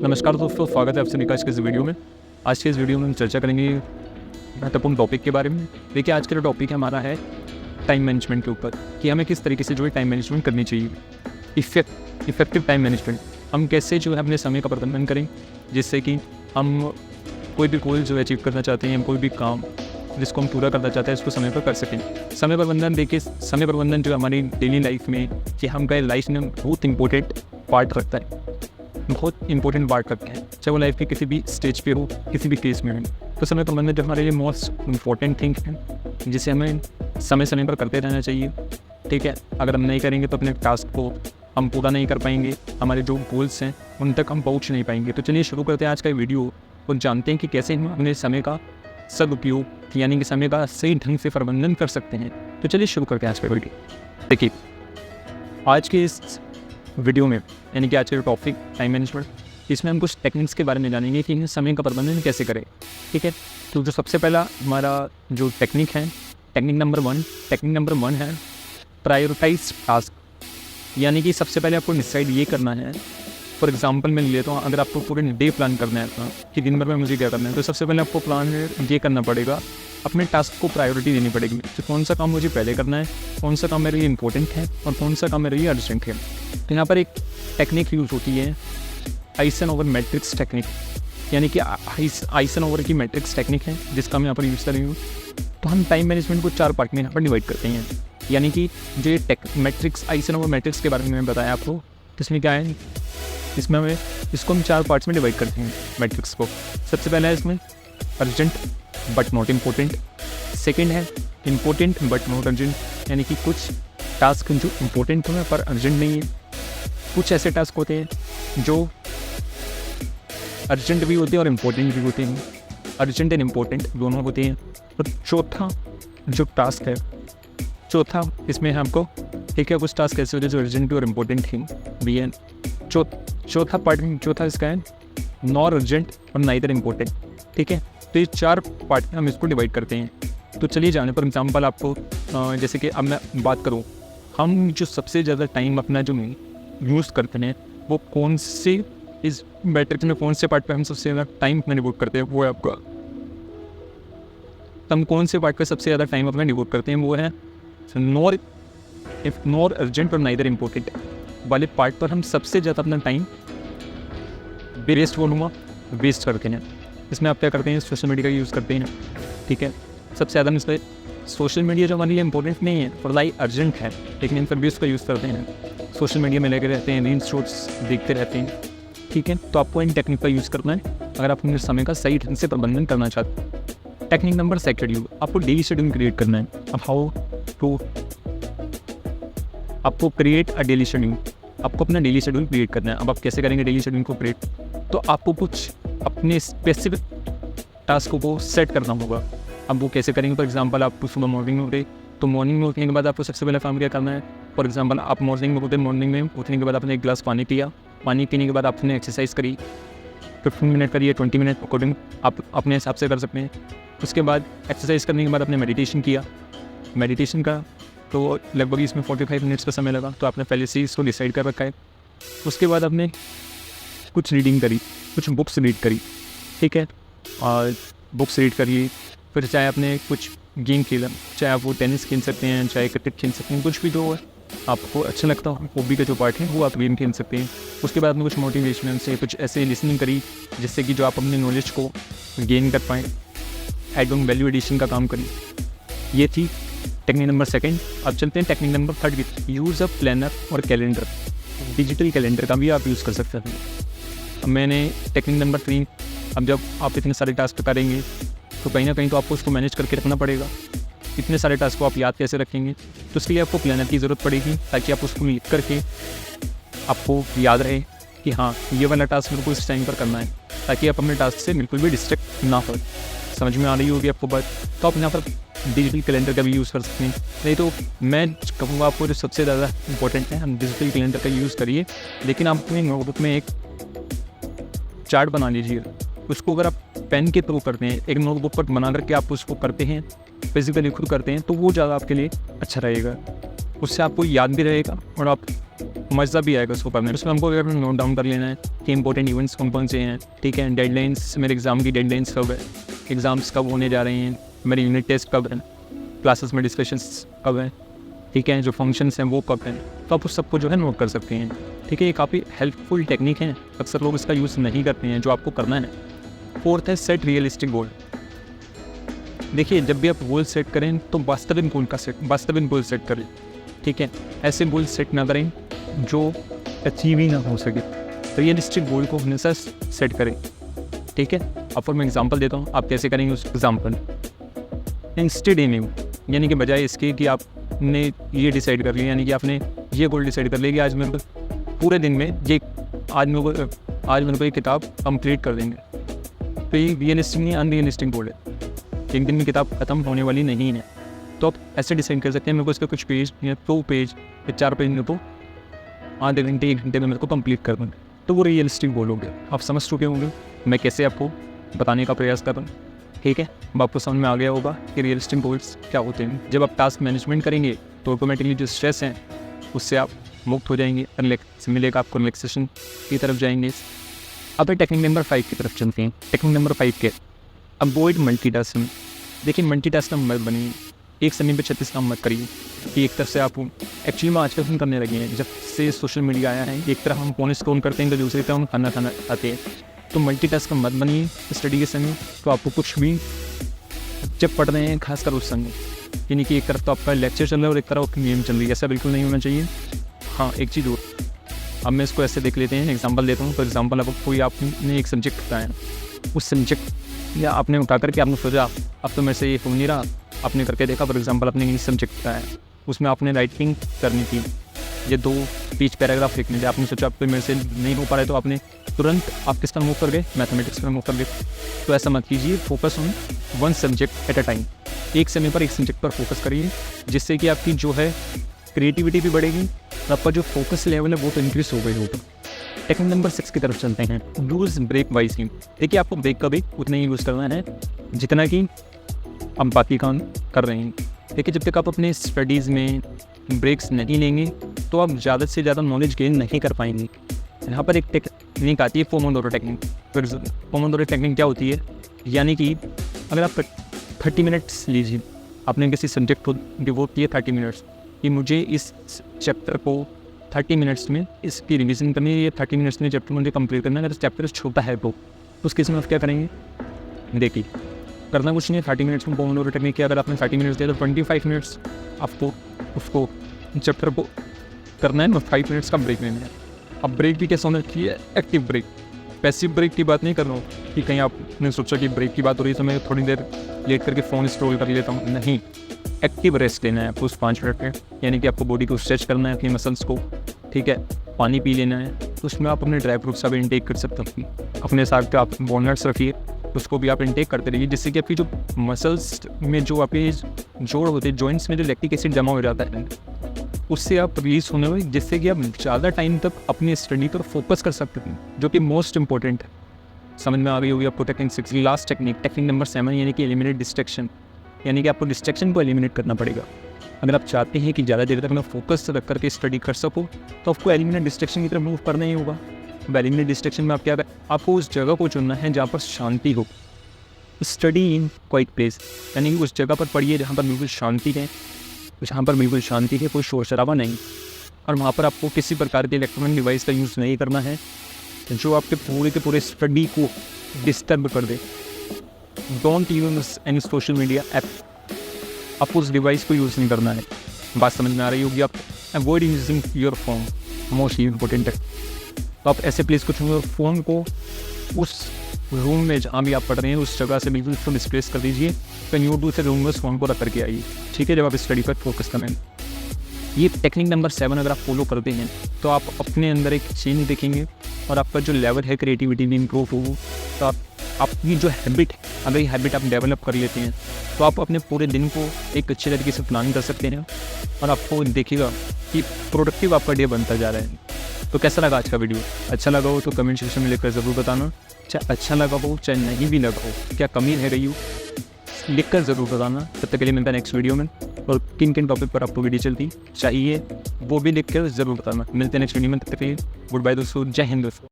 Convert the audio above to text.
नमस्कार दोस्तों, स्वागत है आप सभी का आज के इस वीडियो में। आज के इस वीडियो में हम चर्चा करेंगे महत्वपूर्ण टॉपिक के बारे में। देखिए, आज का जो टॉपिक है हमारा है टाइम मैनेजमेंट के ऊपर, कि हमें किस तरीके से जो है टाइम मैनेजमेंट करनी चाहिए। इफेक्टिव टाइम मैनेजमेंट, हम कैसे जो है अपने समय का प्रबंधन करें, जिससे कि हम कोई भी गोल जो अचीव करना चाहते हैं, कोई भी काम जिसको हम पूरा करना चाहते हैं उसको समय पर कर सकें। समय प्रबंधन, देखिए समय प्रबंधन जो हमारी डेली लाइफ में, कि हम कहीं लाइफ में बहुत इंपॉर्टेंट पार्ट रखता है, बहुत इंपॉर्टेंट पार्ट रखते हैं, चाहे वो लाइफ के किसी भी स्टेज पे हो, किसी भी केस में हो। तो समय प्रबंधन जो हमारे लिए मोस्ट इम्पॉर्टेंट थिंग है, जिसे हमें समय समय पर करते रहना चाहिए। ठीक है, अगर हम नहीं करेंगे तो अपने टास्क को हम पूरा नहीं कर पाएंगे, हमारे जो गोल्स हैं उन तक हम पहुँच नहीं पाएंगे। तो चलिए शुरू करते हैं आज का वीडियो और जानते हैं कि कैसे हम अपने समय का सदुपयोग, यानी कि समय का सही ढंग से प्रबंधन कर सकते हैं। तो चलिए शुरू करते हैं आज का वीडियो। देखिए, आज के इस वीडियो में, यानी कि आज का जो टॉपिक टाइम मैनेजमेंट, इसमें हम कुछ टेक्निक्स के बारे में जानेंगे कि समय का प्रबंधन कैसे करें। ठीक है, तो जो सबसे पहला हमारा जो टेक्निक है, टेक्निक नंबर वन है प्रायोरिटाइज टास्क। यानी कि सबसे पहले आपको डिसाइड ये करना है, फॉर एग्जांपल मैं लेता हूँ, अगर आपको पूरे डे प्लान करना है अपना कि दिन भर में मुझे क्या करना है, तो सबसे पहले आपको प्लान ये करना पड़ेगा, अपने टास्क को प्रायोरिटी देनी पड़ेगी। तो कौन सा काम मुझे पहले करना है, कौन सा काम मेरे लिए इंपॉर्टेंट है और कौन सा काम मेरे लिए अर्जेंट है। तो यहाँ पर एक टेक्निक यूज़ होती है, आइजनहोवर मैट्रिक्स टेक्निक, यानी कि आइजनहोवर की मैट्रिक्स टेक्निक है, जिसका मैं यहाँ पर यूज़ कर रही हूँ। तो हम टाइम मैनेजमेंट को 4 पार्ट में यहाँ पर डिवाइड करते हैं। यानी कि जो मैट्रिक्स, आइजनहोवर मैट्रिक्स के बारे में मैंने बताया आपको, इसमें क्या है, इसमें हमें इसको हम 4 पार्ट्स में डिवाइड करते हैं मैट्रिक्स को। सबसे पहला है इसमें urgent but not important. Second है इम्पोर्टेंट बट नॉट अर्जेंट, यानी कि कुछ टास्क जो इम्पोर्टेंट हों पर अर्जेंट नहीं है। कुछ ऐसे टास्क होते हैं जो अर्जेंट भी होते हैं और इम्पोर्टेंट भी होते हैं, अर्जेंट एंड इम्पोर्टेंट दोनों होते हैं। और चौथा जो टास्क है, चौथा इसमें हमको, ठीक है, कुछ टास्क ऐसे होते हैं जो अर्जेंट और इम्पोर्टेंट भी है। चौथा पार्ट, चौथा इसका है नॉट अर्जेंट और नाइदर इम्पोर्टेंट। ठीक है, तो ये 4 पार्ट में हम इसको डिवाइड करते हैं। तो चलिए जाने पर एग्जाम्पल आपको, जैसे कि अब मैं बात करूँ, हम जो सबसे ज़्यादा टाइम अपना जो यूज़ करते हैं वो कौन से, इस मैट्रिक्स में कौन से पार्ट पे हम सबसे ज़्यादा टाइम अपना डिवोट करते हैं, वो है आपका, हम कौन से पार्ट पे सबसे ज़्यादा टाइम अपना डिवोट करते हैं, वो है नॉट अर्जेंट और नाइदर इम्पोर्टेंट वाले पार्ट पर हम सबसे ज़्यादा अपना टाइम वेस्ट करते हैं। इसमें आप क्या करते हैं, सोशल मीडिया का यूज़ करते हैं। ठीक है, सबसे ज़्यादा इसमें सोशल मीडिया जो हमारे लिए इंपॉर्टेंट नहीं है, पर लाइक अर्जेंट है, लेकिन इन पर भी उसका यूज़ करते हैं। सोशल मीडिया में लगे रहते हैं, रील्स शॉर्ट्स देखते रहते हैं। ठीक है, तो आपको इन टेक्निक का यूज़ करना है अगर आप अपने समय का सही ढंग से प्रबंधन करना चाहते हैं। टेक्निक नंबर शेड्यूल, आपको डेली शेड्यूल क्रिएट करना है। अब हाउ टू, आपको क्रिएट अ डेली शेड्यूल, आपको अपना डेली शेड्यूल क्रिएट करना है। अब आप कैसे करेंगे डेली शेड्यूल को क्रिएट, तो आपको कुछ अपने स्पेसिफिक टास्कों को सेट करना होगा। अब वो कैसे करेंगे, फॉर एग्जांपल आप सुबह मॉर्निंग में उठे, तो मॉर्निंग में उठने के बाद आपको सबसे पहले काम क्या करना है। फॉर एग्जांपल आप मॉर्निंग में उठे, मॉर्निंग में उठने के बाद आपने एक गिलास पानी पिया, पानी पीने के बाद आपने एक्सरसाइज करी, 15 मिनट करिए, 20 मिनट अकॉर्डिंग आप अपने हिसाब से कर सकते हैं। उसके बाद एक्सरसाइज करने के बाद आपने मेडिटेशन किया, मेडिटेशन का तो लगभग इसमें 45 मिनट्स का समय लगा, तो आपने पहले से इसको डिसाइड कर रखा है। उसके बाद आपने कुछ रीडिंग करी, कुछ बुक्स रीड करी। ठीक है, और बुक्स रीड करिए, फिर चाहे आपने कुछ गेम खेला, चाहे आप वो टेनिस खेल सकते हैं, चाहे क्रिकेट खेल सकते हैं, कुछ भी जो है आपको अच्छा लगता हो, हॉबी का जो पार्ट है वो आप गेम खेल सकते हैं। उसके बाद आपने कुछ मोटिवेशनल से कुछ ऐसे लिसनिंग करी, जिससे कि जो आप अपने नॉलेज को गेन कर पाएँ, एड ऑन वैल्यू एडिशन का काम करी। ये थी टेक्निक नंबर 2। अब चलते हैं टेक्निक नंबर 3 की, यूज़ अ प्लानर और कैलेंडर। डिजिटल कैलेंडर का भी आप यूज़ कर सकते हैं। अब मैंने टेक्निक नंबर 3, अब जब आप इतने सारे टास्क करेंगे तो कहीं ना कहीं तो आपको उसको मैनेज करके रखना पड़ेगा। इतने सारे टास्क को आप याद कैसे रखेंगे, तो इसके लिए आपको प्लानर की ज़रूरत पड़ेगी, ताकि आप उसको लिख करके आपको याद रहे कि हाँ ये वाला टास्क मेरे को इस टाइम पर करना है, ताकि आप अपने टास्क से बिल्कुल भी डिस्ट्रैक्ट ना हो। समझ में आ रही होगी आपको बात। तो आप यहाँ पर डिजिटल कैलेंडर का भी यूज़ कर सकते हैं। नहीं तो मैं कहूँगा आपको जो सबसे ज़्यादा इंपॉर्टेंट है, हम डिजिटल कैलेंडर का यूज़ करिए, लेकिन आप अपने नोटबुक में एक चार्ट बना लीजिए। उसको अगर आप पेन के थ्रू करते हैं, एक नोटबुक पर बना करके आप उसको करते हैं, फिजिकली खुद करते हैं, तो वो ज़्यादा आपके लिए अच्छा रहेगा। उससे आपको याद भी रहेगा और आप मज़ा भी आएगा उसको पढ़ने में। उसमें हमको अगर नोट डाउन कर लेना है कि इंपॉर्टेंट इवेंट्स कौन से हैं, ठीक है, डेडलाइंस, मेरे एग्ज़ाम की डेडलाइंस कब है, एग्ज़ाम्स कब होने जा रहे हैं, मेरे यूनिट टेस्ट कब हैं, क्लासेस में डिस्कशंस कब हैं, ठीक है, जो फंक्शंस हैं वो कब हैं, तो आप उस सबको जो है नोट कर सकते हैं। ठीक है, ये काफ़ी हेल्पफुल टेक्निक है, अक्सर लोग इसका यूज़ नहीं करते हैं, जो आपको करना है। फोर्थ है सेट रियलिस्टिक गोल। देखिए, जब भी आप गोल सेट करें तो वास्तविक गोल सेट करें, ठीक है, ऐसे गोल सेट ना करें जो अचीव ही ना हो सके। रियलिस्टिक गोल को हमेशा सेट करें, ठीक है। अब मैं एग्जांपल देता हूँ, आप कैसे करेंगे उस एग्जांपल। इंस्टेड एमिंग, यानी कि बजाय इसके कि आपने ये डिसाइड कर लिया, यानी कि आपने ये गोल डिसाइड कर लिया कि आज मेरे को पूरे दिन में आज मेरे को ये किताब कंप्लीट कर देंगे, तो ये रियलिस्टिक नहीं, अनरियलिस्टिक गोल है। एक दिन में किताब ख़त्म होने वाली नहीं है, तो आप ऐसे डिसाइड कर सकते हैं मेरे को इसका कुछ पेज या 2 पेज या 4 पेज मेरे को आधे घंटे 1 घंटे में मेरे को कंप्लीट कर दूँ, तो वो रियलिस्टिक गोल हो गया। आप समझ चुके होंगे मैं कैसे आपको बताने का प्रयास कर रहा हूँ, ठीक है। अब आपको समझ में आ गया होगा कि रियलिस्टिक गोल्स क्या होते हैं। जब आप टास्क मैनेजमेंट करेंगे तो ऑटोमेटिकली जो स्ट्रेस है उससे आप मुक्त हो जाएंगे, रिलैक्स मिलेगा आपको, रिलैक्सेशन की तरफ जाएंगे। अब टेक्निक नंबर 5 की तरफ चलते हैं। टेक्निक नंबर 5 के अवॉइड मल्टीटास्किंग। देखिए, मल्टीटास्किंग मत बनिए, एक समय पे 36 काम मत करिए कि एक तरफ से आप एक्चुअली में आजकल हम करने लगे हैं, जब से सोशल मीडिया आया है, एक तरफ हम फोन स्क्रॉल करते हैं तो दूसरी तरफ हम खाना खाते हैं। तो मल्टीटास्किंग मत बनिए स्टडी के समय। तो आपको कुछ भी जब पढ़ रहे हैं, खासकर उस समय, यानी कि एक तरफ तो आपका लेक्चर चल रहा है और एक तरफ आपकी गेम चल रही है, ऐसा बिल्कुल नहीं होना चाहिए। हाँ, एक चीज़ और, अब मैं इसको ऐसे देख लेते हैं, एग्जांपल देता हूँ। फॉर एग्जांपल, अब कोई आपने एक सब्जेक्ट बताया, उस सब्जेक्ट या आपने उठा करके आपने सोचा अब तो मेरे से ये हो नहीं रहा, आपने करके देखा। फॉर एग्जांपल, आपने इंग्लिश सब्जेक्ट बताया, उसमें आपने राइटिंग करनी थी, ये 2 पेज पैराग्राफ लिखने थे, आपने सोचा अब तो मेरे से नहीं हो पा रहा है, तो आपने तुरंत आप किस तरह मूव कर गए, मैथमेटिक्स पर मूव कर गए। तो ऐसा मत कीजिए, focus on 1 subject at a time. एक समय पर एक सब्जेक्ट पर फोकस करिए, जिससे कि आपकी जो है क्रिएटिविटी भी बढ़ेगी और आपका जो फोकस लेवल है वो तो इंक्रीज हो गई होगा। टेक्निक नंबर 6 की तरफ चलते हैं। Use brake wisely. देखिए, आपको ब्रेक का भी उतना ही यूज़ करना है जितना कि हम बाकी काम कर रहे हैं। देखिए, जब तक आप अपने स्टडीज़ में ब्रेक्स नहीं लेंगे तो आप ज़्यादा से ज़्यादा नॉलेज गेन नहीं कर पाएंगे। यहाँ पर एक टेक्निक आती है, पोमोडोरो टेक्निक। पोमोडोरो टेक्निक क्या होती है, यानी कि अगर आप 30 मिनट्स लीजिए, आपने किसी सब्जेक्ट को डिवोट किए 30 मिनट्स कि मुझे इस चैप्टर को 30 मिनट्स में इसकी रिवीजन करनी है, ये 30 मिनट्स में चैप्टर मुझे कंप्लीट करना है। अगर चैप्टर छोटा है तो उस केस में आप क्या करेंगे, देखिए, करना कुछ नहीं है 30 मिनट्स में पोमोडोरो टेक्निक किया। अगर आपने 30 मिनट्स दिया तो 25 मिनट्स आपको उसको चैप्टर को करना है और 5 मिनट्स का ब्रेक लेना है। अब ब्रेक भी कैसे होना चाहिए, एक्टिव ब्रेक। पैसिव ब्रेक की बात नहीं कर रहा हूँ कि कहीं आपने सोचा कि ब्रेक की बात हो रही है तो मैं थोड़ी देर लेट करके फ़ोन स्क्रॉल कर लेता हूँ, नहीं। एक्टिव रेस्ट लेना है आपको उस 5 मिनट में, यानी कि आपको बॉडी को स्ट्रेच करना है, अपनी मसल्स को, ठीक है, पानी पी लेना है। तो उसमें आप अपने ड्राई फ्रूट्स भी इंटेक कर सकते हैं, अपने साथ पे आप वॉलनट्स रखिए, उसको भी आप इंटेक करते रहिए, जिससे कि आपकी जो मसल्स में जो आपके जोड़ होते हैं, जॉइंट्स में जो लैक्टिक एसिड जमा हो जाता है, उससे आप रिलीज होने में, जिससे कि आप ज़्यादा टाइम तक अपनी स्टडी पर फोकस कर सकते हैं, जो कि मोस्ट इंपॉर्टेंट है। समझ में आ गई होगी आपको टेक्निक 6। लास्ट टेक्निक नंबर 7, यानी कि एलिमिनेट डिस्ट्रैक्शन, यानी कि आपको डिस्ट्रैक्शन को एलिमिनेट करना पड़ेगा। अगर आप चाहते हैं कि ज़्यादा देर तक मैं फोकस रख करके स्टडी कर सकूँ तो आपको एलिमिनेट डिस्ट्रैक्शन की तरफ मूव करना ही होगा। एलिमिनेट डिस्ट्रैक्शन में आप क्या करें, आपको उस जगह को चुनना है जहाँ पर शांति हो। स्टडी इन क्वाइट प्लेस, यानी कि उस जगह पर पढ़िए जहाँ पर बिल्कुल शांति है, कोई शोर शराबा नहीं, और वहाँ पर आपको किसी प्रकार के इलेक्ट्रॉनिक डिवाइस का यूज़ नहीं करना है जो आपके पूरे के पूरे स्टडी को डिस्टर्ब कर दे। Don't use any social media app, आपको उस डिवाइस को यूज़ नहीं करना है। बात समझ में आ रही होगी आप। Avoid using your phone, most important है। तो आप ऐसे प्लेस को चुनिए और फ़ोन को उस रूम में जहाँ भी आप पढ़ रहे हैं उस जगह से बिल्कुल उसको डिस्प्लेस कर दीजिए। कैन यू डू से रूम में उस फ़ोन को रख करके आइए, ठीक है, जब आप स्टडी पर फोकस करें। ये टेक्निक नंबर 7 अगर आप फॉलो करते हैं तो आप अपने अंदर एक चेंज देखेंगे और आपका जो लेवल है क्रिएटिविटी में इम्प्रूव हो। तो आप अपनी जो हैबिट, अगर ये हैबिट आप डेवलप कर लेते हैं तो आप अपने पूरे दिन को एक अच्छे तरीके से प्लान कर सकते हैं और आपको देखिएगा कि प्रोडक्टिव आपका डे बनता जा रहा है। तो कैसा लगा आज का वीडियो? अच्छा लगा हो तो कमेंट सेक्शन में लिखकर ज़रूर बताना। चाहे अच्छा लगा हो चाहे नहीं भी लगा हो, क्या कमी रह गई हो, लिखकर ज़रूर बताना। तब तक के लिए मिलता है नेक्स्ट वीडियो में। और किन किन टॉपिक पर आपको वीडियो चलती चाहिए वो भी लिख कर ज़रूर बताना। मिलते हैं नेक्स्ट वीडियो में, तब तक के लिए गुड बाय दोस्तों, जय हिंद दोस्तों।